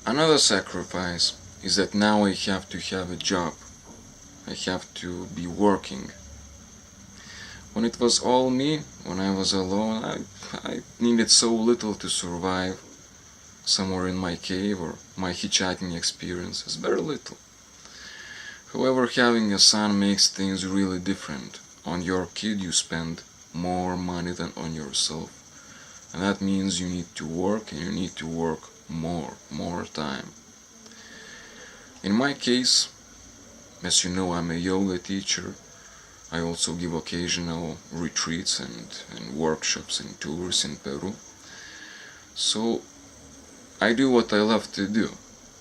Another sacrifice is that now I have to have a job. I have to be working. When it was all me, when I was alone, I needed so little to survive somewhere in my cave or my hitchhiking experiences, very little. However, having a son makes things really different. On your kid you spend more money than on yourself. And that means you need to work, and you need to work more time. In my case, as you know, I'm a yoga teacher. I also give occasional retreats and workshops and tours in Peru. So I do what I love to do.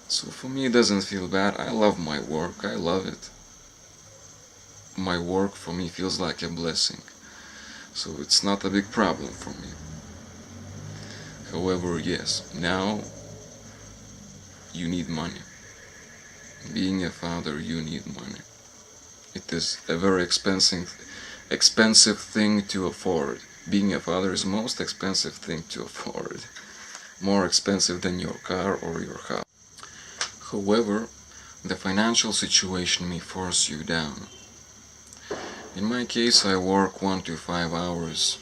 So for me it doesn't feel bad. I love my work, I love it. My work for me feels like a blessing. So it's not a big problem for me. However, yes, now you need money. Being a father, you need money. It is a very expensive thing to afford. Being a father is the most expensive thing to afford. More expensive than your car or your house. However, the financial situation may force you down. In my case, I work 1 to 5 hours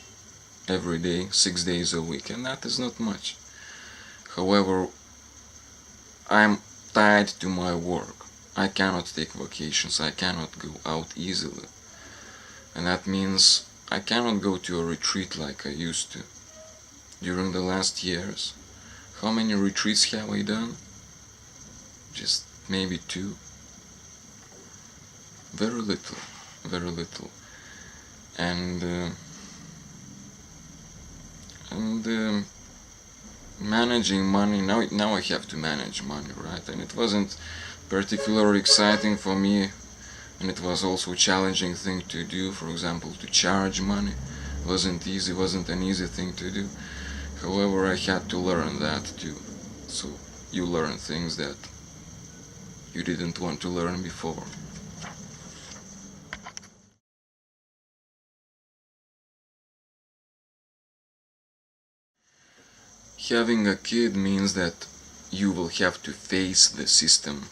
every day, 6 days a week, and that is not much. However, I'm tied to my work. I cannot take vacations, I cannot go out easily. And that means I cannot go to a retreat like I used to. During the last years, how many retreats have I done? Just maybe 2. Very little, very little. And managing money, now I have to manage money, right? And it wasn't particularly exciting for me, and it was also a challenging thing to do. For example, to charge money wasn't an easy thing to do. However, I had to learn that too. So you learn things that you didn't want to learn before. Having a kid means that you will have to face the system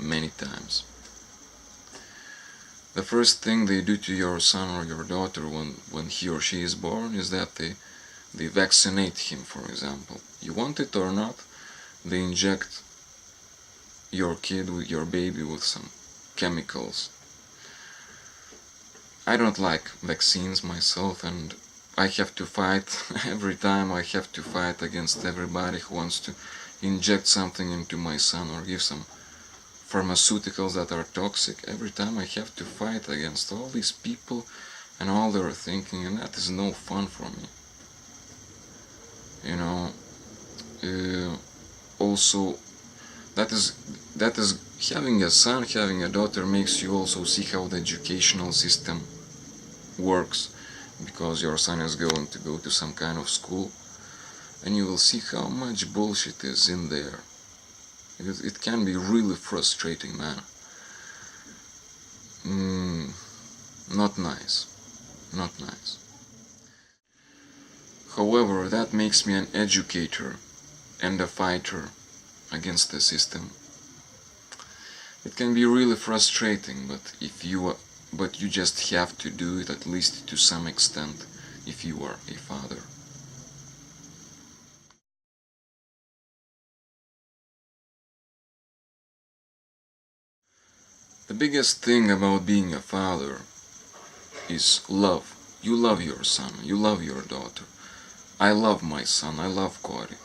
many times. The first thing they do to your son or your daughter when he or she is born is that they vaccinate him, for example. You want it or not, they inject your kid, with your baby, with some chemicals. I don't like vaccines myself, and I have to fight every time. I have to fight against everybody who wants to inject something into my son or give some pharmaceuticals that are toxic. Every time I have to fight against all these people and all their thinking, and that is no fun for me. You know, also that is having a son, having a daughter makes you also see how the educational system works, because your son is going to go to some kind of school, and you will see how much bullshit is in there. It can be really frustrating, man. Not nice. Not nice. However, that makes me an educator and a fighter against the system. It can be really frustrating, but you just have to do it, at least to some extent, if you are a father. The biggest thing about being a father is love. You love your son, you love your daughter. I love my son, I love Cory.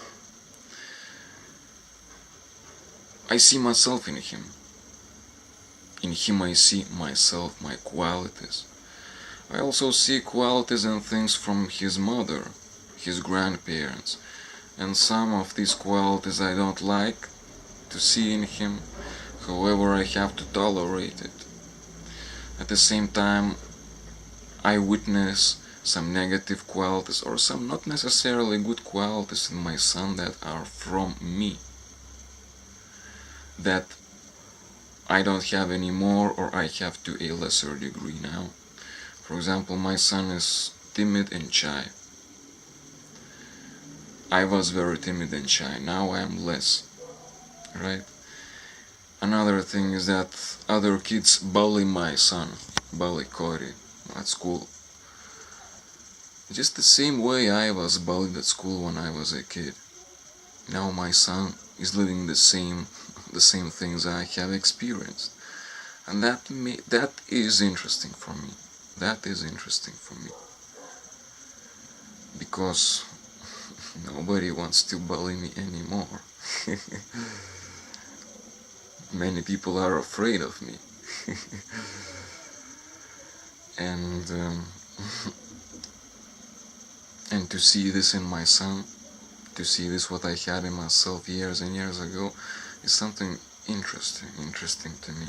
I see myself in him. In him I see myself, my qualities. I also see qualities and things from his mother, his grandparents, and some of these qualities I don't like to see in him. However, I have to tolerate it. At the same time, I witness some negative qualities or some not necessarily good qualities in my son that are from me, that I don't have anymore, or I have to a lesser degree now. For example, my son is timid and shy. I was very timid and shy. Now I am less. right? Another thing is that other kids bully my son, bully Cory at school. Just the same way I was bullied at school when I was a kid. Now my son is living the same things I have experienced. And that is interesting for me. That is interesting for me. Because nobody wants to bully me anymore. Many people are afraid of me. and and to see this in my son, to see this what I had in myself years and years ago, is something interesting to me.